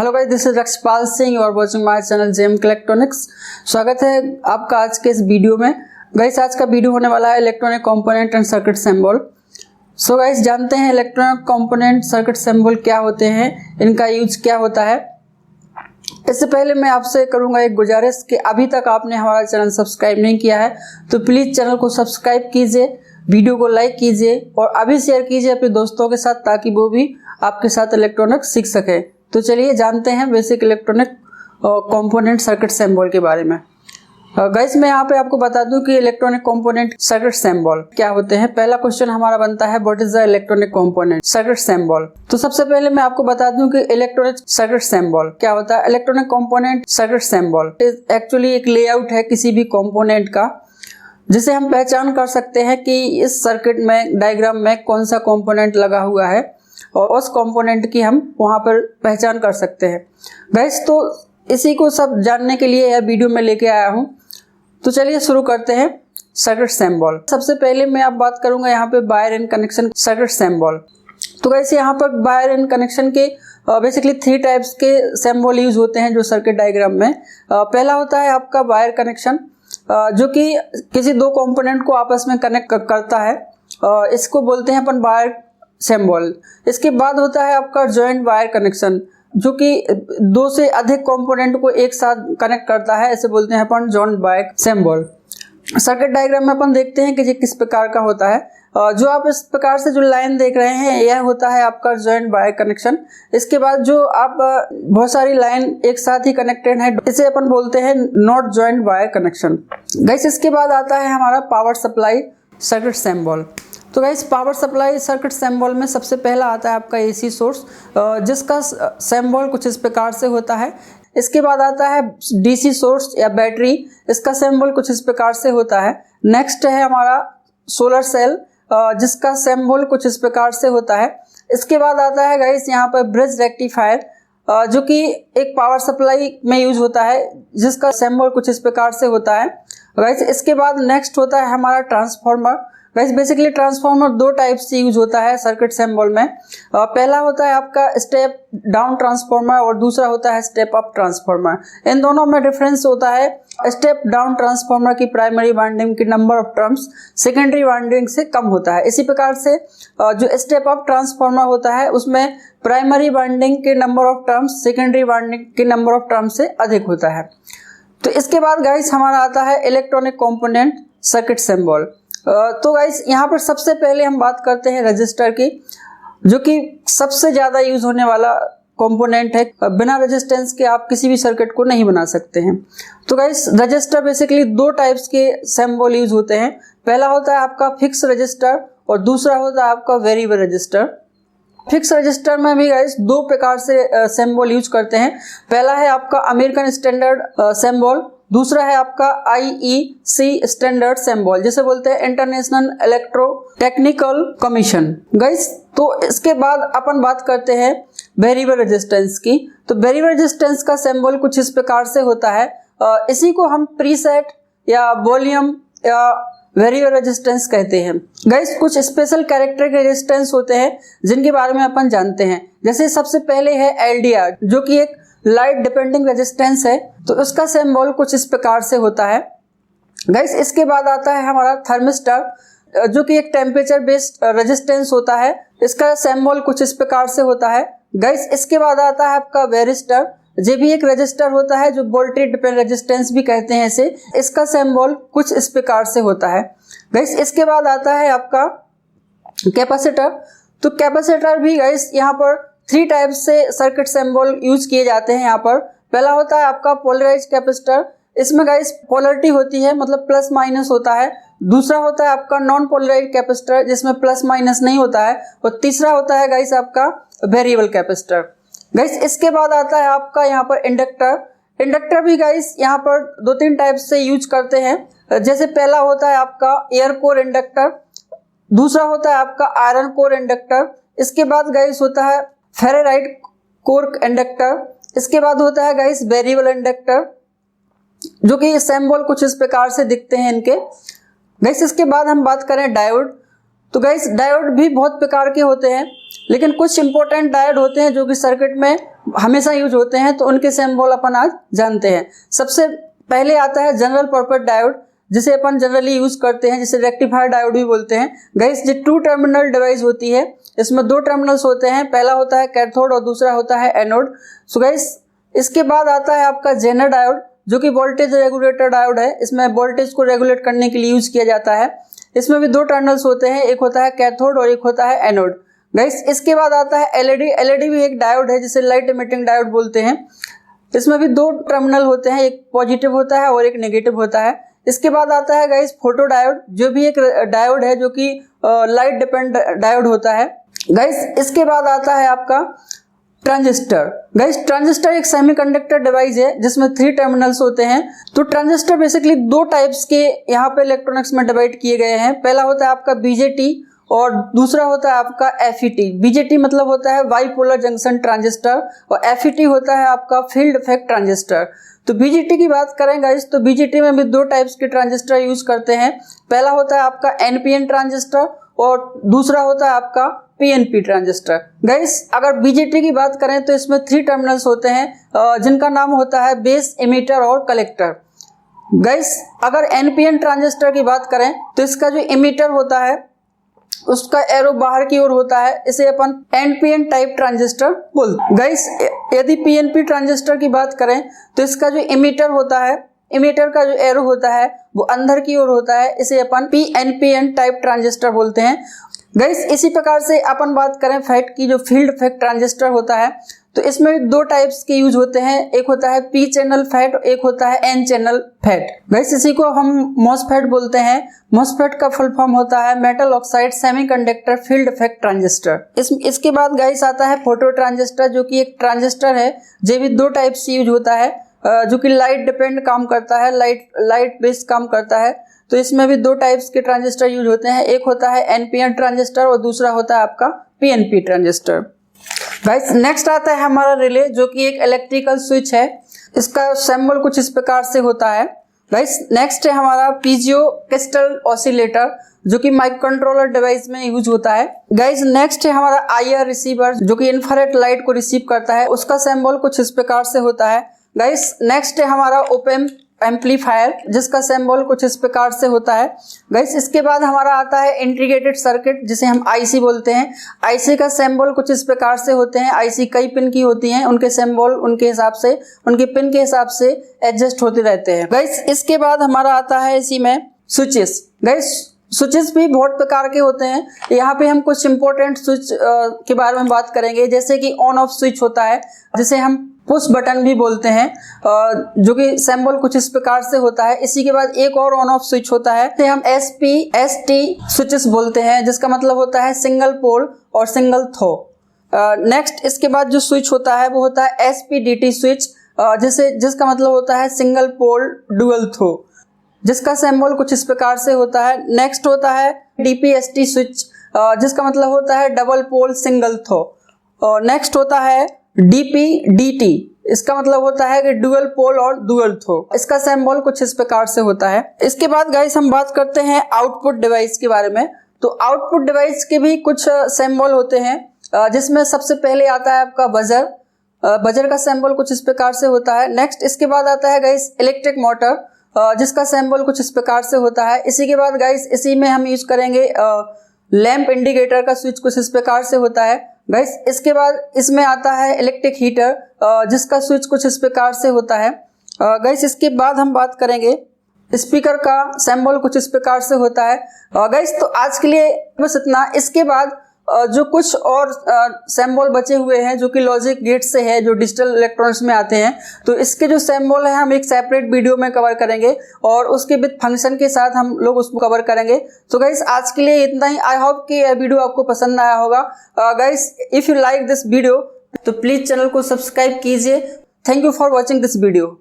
Hello guys, this is Rakshpal Singh, you are watching my channel JMK electronics. स्वागत है आपका आज के इस वीडियो में। गाइस, आज का वीडियो होने वाला है electronic component and circuit symbol. So guys, जानते हैं इलेक्ट्रॉनिक कंपोनेंट सर्किट सिंबल क्या होते हैं, इनका यूज क्या होता है। इससे पहले मैं आपसे करूंगा एक गुजारिश कि अभी तक आपने हमारा चैनल सब्सक्राइब नहीं किया है तो प्लीज़ चैनल को सब्सक्राइब कीजिए, वीडियो को लाइक कीजिए और अभी शेयर कीजिए अपने दोस्तों के साथ ताकि वो भी आपके साथ इलेक्ट्रॉनिक सीख सके। तो चलिए जानते हैं basic electronic component circuit symbol के बारे में। गाइस, मैं यहाँ पे आपको बता दूं कि इलेक्ट्रॉनिक कंपोनेंट सर्किट सिंबल क्या होते हैं। पहला क्वेश्चन हमारा बनता है what is the electronic component circuit symbol. तो सबसे पहले मैं आपको बता दूं कि इलेक्ट्रॉनिक सर्किट सिंबल क्या होता है। Electronic component circuit symbol actually एक लेआउट है किसी भी कंपोनेंट का, जिसे हम पहचान कर सकते हैं कि इस सर्किट में डायग्राम में कौन सा कंपोनेंट लगा हुआ है और उस कंपोनेंट की हम वहां पर पहचान कर सकते हैं। गाइस, तो इसी को सब जानने के लिए यह वीडियो में लेके आया हूं। तो चलिए शुरू करते हैं सर्किट सिंबल। सबसे पहले मैं आप बात करूंगा यहाँ पे wire and connection circuit symbol. तो गाइस, यहाँ पर वायर एंड कनेक्शन के बेसिकली 3 टाइप्स के सिंबल यूज होते हैं जो सर्किट डायग्राम में। पहला होता है आपका वायर कनेक्शन, जो कि किसी 2 कंपोनेंट को आपस में कनेक्ट करता है, इसको बोलते हैं अपन वायर सिंबल। इसके बाद होता है आपका जॉइंट वायर कनेक्शन, जो कि 2 से अधिक कंपोनेंट को एक साथ कनेक्ट करता है, इसे बोलते हैं अपन joint wire symbol. Circuit diagram में अपन देखते हैं कि ये किस प्रकार का होता है। जो आप इस प्रकार से जो लाइन देख रहे हैं यह होता है आपका जॉइंट वायर कनेक्शन। इसके बाद जो आप बहुत सारी लाइन एक साथ ही कनेक्टेड है, इसे अपन बोलते हैं not joint wire connection. Guys, इसके बाद आता है हमारा पावर सप्लाई सर्किट सिंबल। तो guys, power supply circuit symbol में सबसे पहला आता है आपका एसी सोर्स, जिसका सिंबल कुछ इस प्रकार से होता है। इसके बाद आता है डीसी सोर्स या बैटरी, इसका सिंबल कुछ इस प्रकार से होता है। नेक्स्ट है हमारा सोलर सेल, जिसका सिंबल कुछ इस प्रकार से होता है। इसके बाद आता है गाइस यहाँ पर ब्रिज रेक्टिफायर, जो कि एक पावर सप्लाई में यूज होता है, जिसका सिंबल कुछ इस प्रकार से होता है। गाइस, इसके बाद नेक्स्ट होता है हमारा transformer. Guys, basically transformer 2 type से यूज होता है सर्किट सिंबल में। पहला होता है आपका स्टेप डाउन ट्रांसफार्मर और दूसरा होता है स्टेप अप ट्रांसफार्मर। इन दोनों में डिफरेंस होता है, स्टेप डाउन ट्रांसफार्मर की प्राइमरी वाइंडिंग की number of turns secondary winding से कम होता है। इसी प्रकार से जो स्टेप अप ट्रांसफार्मर होता है उसमें प्राइमरी वाइंडिंग के number of turns secondary winding के नंबर ऑफ टर्न्स से अधिक होता है। तो इसके बाद गाइस हमारा आता है इलेक्ट्रॉनिक कंपोनेंट सर्किट सिंबल। तो गाइस, यहाँ पर सबसे पहले हम बात करते हैं रजिस्टर की, जो कि सबसे ज्यादा यूज होने वाला कंपोनेंट है। बिना रेजिस्टेंस के आप किसी भी सर्किट को नहीं बना सकते हैं। तो गाइस, रजिस्टर बेसिकली 2 टाइप्स के सिंबल यूज होते हैं। पहला होता है आपका फिक्स रजिस्टर और दूसरा होता है आपका वेरिएबल रजिस्टर। फिक्स रजिस्टर में भी गाइस 2 प्रकार से सिंबल यूज करते हैं। पहला है आपका अमेरिकन स्टैंडर्ड सिंबल, दूसरा है आपका IEC स्टैंडर्ड सिंबल, जिसे बोलते हैं international electro technical commission. Guys, तो इसके बाद अपन बात करते हैं वेरिएबल रेजिस्टेंस की। तो वेरिएबल रेजिस्टेंस का सिंबल कुछ इस प्रकार से होता है। इसी को हम प्रीसेट या वॉल्यूम या वेरिएबल रेजिस्टेंस कहते हैं। गाइस, कुछ स्पेशल कैरेक्टरिस्टिक रेजिस्टेंस होते हैं जिनके बारे में अपन जानते हैं। जैसे सबसे पहले है LDR, जो कि एक लाइट डिपेंडिंग रेजिस्टेंस है, तो उसका सिंबल कुछ इस प्रकार से होता है। गाइस, इसके बाद आता है हमारा थर्मिस्टर, जो कि एक टेम्परेचर बेस्ड रेजिस्टेंस होता है, इसका सिंबल कुछ इस प्रकार से होता है। गाइस, इसके बाद आता है आपका वेरिस्टर, ये भी एक रजिस्टर होता है जो वोल्टेज डिपेंड रेजिस्टेंस भी कहते हैं इसे, इसका सिंबल कुछ इस प्रकार से होता है। गाइस, इसके बाद आता है आपका कैपेसिटर। तो कैपेसिटर भी गाइस यहाँ पर 3 टाइप से सर्किट सिंबल यूज किए जाते हैं। यहाँ पर पहला होता है आपका पोलराइज कैपेसिटर, इसमें गाइस पोलरिटी होती है, मतलब प्लस माइनस होता है। दूसरा होता है आपका नॉन पोलराइज कैपेसिटर, जिसमें प्लस माइनस नहीं होता है। और तीसरा होता है गाइस आपका वेरिएबल कैपेसिटर। गाइस, इसके बाद आता है आपका यहाँ पर इंडक्टर। इंडक्टर भी गाइस यहाँ पर 2-3 टाइप से यूज करते हैं। जैसे पहला होता है आपका एयर कोर इंडक्टर, दूसरा होता है आपका आयरन कोर इंडक्टर, इसके बाद गाइस होता है फेराइट कोर इंडक्टर, इसके बाद होता है गाइस वेरिएबल इंडक्टर, जो कि सिंबल कुछ इस प्रकार से दिखते हैं इनके। गाइस, इसके बाद हम बात करें डायोड। तो गाइस, डायोड भी बहुत प्रकार के होते हैं, लेकिन कुछ इंपॉर्टेंट डायोड होते हैं जो कि सर्किट में हमेशा यूज होते हैं, तो उनके सिंबल अपन आज जानते हैं। सबसे पहले आता है जनरल पर्पस डायोड, जिसे अपन जनरली यूज करते हैं, जिसे रेक्टिफायर डायोड भी बोलते हैं। गाइस ये 2 टर्मिनल डिवाइस होती है, इसमें 2 टर्मिनल्स होते हैं, पहला होता है कैथोड और दूसरा होता है एनोड। सो गाइस इसके बाद आता है आपका जेनर डायोड, जो कि वोल्टेज रेगुलेटर डायोड है। इसमें वोल्टेज को रेगुलेट करने के लिए यूज किया जाता है। इसमें भी 2 टर्मिनल्स होते हैं, एक होता है कैथोड और एक होता है एनोड। गाइस इसके बाद आता है एलईडी। एलईडी भी एक डायोड है, जिसे लाइट इमिटिंग डायोड बोलते हैं। इसमें भी 2 टर्मिनल होते हैं, एक पॉजिटिव होता है और एक नेगेटिव होता है। इसके बाद आता है गाइस फोटो डायोड, जो भी एक डायोड है, जो कि लाइट डिपेंड डायोड होता है। गाइस इसके बाद आता है आपका ट्रांजिस्टर। गाइस ट्रांजिस्टर एक सेमीकंडक्टर डिवाइस है, जिसमें 3 टर्मिनल्स होते हैं। तो ट्रांजिस्टर बेसिकली 2 टाइप्स के यहाँ पे इलेक्ट्रॉनिक्स में डिवाइड किए गए हैं। पहला होता है आपका बीजेटी और दूसरा होता है आपका एफईटी। बीजेटी मतलब होता है बाइपोलर जंक्शन ट्रांजिस्टर और एफईटी होता है आपका फील्ड इफेक्ट ट्रांजिस्टर। तो बीजेटी की बात करें गाइस, तो बीजेटी में भी 2 टाइप्स के ट्रांजिस्टर यूज करते हैं। पहला होता है आपका एनपीएन ट्रांजिस्टर और दूसरा होता है आपका पीएनपी ट्रांजिस्टर। गाइस अगर बीजेटी की बात करें तो इसमें 3 टर्मिनल्स होते हैं, जिनका नाम होता है बेस, इमीटर और कलेक्टर। गाइस अगर एनपीएन ट्रांजिस्टर की बात करें तो इसका जो इमीटर होता है उसका एरो बाहर की ओर होता है, इसे अपन एनपीएन टाइप ट्रांजिस्टर बोलते हैं। गाइस यदि पीएनपी ट्रांजिस्टर की बात करें तो इसका जो इमीटर होता है, इमीटर का जो एरो होता है वो अंदर की ओर होता है, इसे अपन पीएनपीएन टाइप ट्रांजिस्टर बोलते हैं। गाइस इसी प्रकार से अपन बात करें फैट की, जो फील्ड इफेक्ट ट्रांजिस्टर होता है, तो इसमें 2 टाइप्स के यूज होते हैं, एक होता है पी चैनल फैट, एक होता है एन चैनल फैट। गाइस इसी को हम मॉसफेट बोलते हैं। मॉसफेट का फुल फॉर्म होता है metal oxide semiconductor field effect transistor. इसके बाद गाइस आता है फोटो ट्रांजिस्टर, जो कि एक ट्रांजिस्टर है, जो भी 2 टाइप से यूज होता है, जो कि लाइट डिपेंड काम करता है, लाइट बेस्ड काम करता है। तो इसमें भी 2 टाइप्स के ट्रांजिस्टर यूज होते हैं, एक होता है एनपीएन ट्रांजिस्टर और दूसरा होता है आपका पीएनपी ट्रांजिस्टर। गाइस नेक्स्ट आता है हमारा रिले, जो कि एक इलेक्ट्रिकल स्विच है। इसका सिंबल कुछ इस प्रकार से होता है। गाइस नेक्स्ट है हमारा पीजियो क्रिस्टल ऑसिलेटर, जो कि माइक्रो कंट्रोलर डिवाइस में यूज होता है। गाइस नेक्स्ट है हमारा आईआर रिसीवर, जो कि इंफ्रारेड लाइट को रिसीव करता है, उसका सिंबल कुछ इस प्रकार से होता है। गाइस नेक्स्ट है हमारा ओपेम एम्पलीफायर, जिसका सिंबल कुछ इस प्रकार से होता है। गाइस इसके बाद हमारा आता है इंटीग्रेटेड सर्किट, जिसे हम आईसी बोलते हैं। आईसी का सिंबल कुछ इस प्रकार से होते हैं। आईसी कई पिन की होती हैं, उनके सिंबल उनके हिसाब से, उनके पिन के हिसाब से एडजस्ट होते रहते हैं। गाइस इसके बाद हमारा आता है इसी में स्विचेस। गाइस स्विचेस भी बहुत प्रकार के होते हैं। यहाँ पे हम कुछ इंपॉर्टेंट स्विच के बारे में बात करेंगे, जैसे कि ऑन ऑफ स्विच होता है, जिसे हम पुश बटन भी बोलते हैं, जो कि सिंबल कुछ इस प्रकार से होता है। इसी के बाद एक और ऑन ऑफ स्विच होता है, जिसे हम एसपी स्विचेस बोलते हैं, जिसका मतलब होता है सिंगल पोल और सिंगल थ्रो। नेक्स्ट इसके बाद जो स्विच होता है वो होता है एसपीडीटी स्विच, जिसका मतलब होता है सिंगल पोल डुअल थ्रो, जिसका सिंबल कुछ इस प्रकार से होता है। नेक्स्ट होता है डीपीएसटी स्विच, जिसका मतलब होता है double pole single throw. Next होता है डीपीडीटी, इसका मतलब होता है कि डुअल पोल और डुअल थ्रो, इसका सिंबल कुछ इस प्रकार से होता है। इसके बाद गाइस हम बात करते हैं आउटपुट डिवाइस के बारे में। तो आउटपुट डिवाइस के भी कुछ सिंबल होते हैं, जिसमें सबसे पहले आता है आपका बजर। बजर का सिंबल कुछ इस प्रकार से होता है। नेक्स्ट इसके बाद आता है गाइस इलेक्ट्रिक मोटर, जिसका सिंबल कुछ इस प्रकार से होता है। इसी के बाद गाइस इसी में हम यूज करेंगे लैंप इंडिकेटर का स्विच, कुछ इस प्रकार से होता है। गाइस इसके बाद इसमें आता है इलेक्ट्रिक हीटर, जिसका स्विच कुछ इस प्रकार से होता है। गाइस इसके बाद हम बात करेंगे स्पीकर का सिंबल कुछ इस प्रकार से होता है। गाइस तो आज के लिए बस इतना। इसके बाद जो कुछ और सिंबल बचे हुए हैं, जो कि लॉजिक गेट से है, जो डिजिटल इलेक्ट्रॉनिक्स में आते हैं, तो इसके जो सिंबल है हम एक सेपरेट वीडियो में कवर करेंगे और उसके विद फंक्शन के साथ हम लोग उसको कवर करेंगे। तो गाइस आज के लिए इतना ही। आई होप कि यह वीडियो आपको पसंद आया होगा। Guys if you like this video तो प्लीज चैनल को सब्सक्राइब कीजिए। Thank you for watching this video.